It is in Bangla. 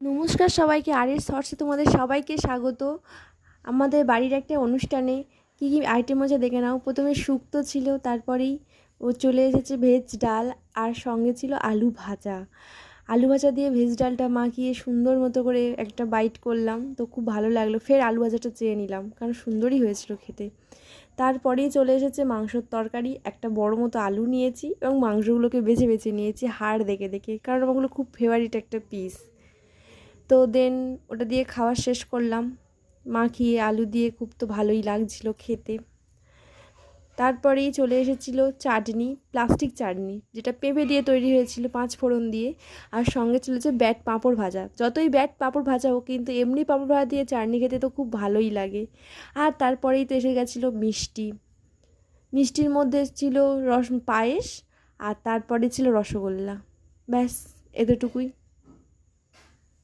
নমস্কার সবাইকে, আরএস শর্টসে তোমাদের সবাইকে স্বাগত। আমাদের বাড়ির একটা অনুষ্ঠানে কী কী আইটেম হচ্ছে দেখে নাও। প্রথমে শুক্তো ছিল, তারপরেই চলে এসেছে ভেজ ডাল, আর সঙ্গে ছিল আলু ভাজা। আলু ভাজা দিয়ে ভেজ ডালটা মাখিয়ে সুন্দর মতো করে একটা বাইট করলাম, তো খুব ভালো লাগলো। ফের আলু ভাজাটা চেয়ে নিলাম, কারণ সুন্দরই হয়েছিল খেতে। তারপরেই চলে এসেছে মাংসর তরকারি। একটা বড় মতো আলু নিয়েছি এবং মাংসগুলোকে বেছে বেছে নিয়েছি হাড় দেখে দেখে, কারণ ওগুলো খুব ফেভারিট একটা পিস। তো দেন ওটা দিয়ে খাওয়া শেষ করলাম মাখিয়ে আলু দিয়ে, খুব তো ভালোই লাগছিল খেতে। তারপরেই চলে এসেছিলো চাটনি, প্লাস্টিক চাটনি, যেটা পেঁপে দিয়ে তৈরি হয়েছিল 5 ফোড়ন দিয়ে, আর সঙ্গে চলেছে ব্যাট পাঁপড় ভাজা। যতই ব্যাট পাঁপড় ভাজা হোক, কিন্তু এমনি পাঁপড় ভাজা দিয়ে চাটনি খেতে তো খুব ভালোই লাগে। আর তারপরেই তো এসে গেছিলো মিষ্টি। মিষ্টির মধ্যে ছিল পায়েস, আর তারপরে ছিল রসগোল্লা। ব্যাস, এতটুকুই।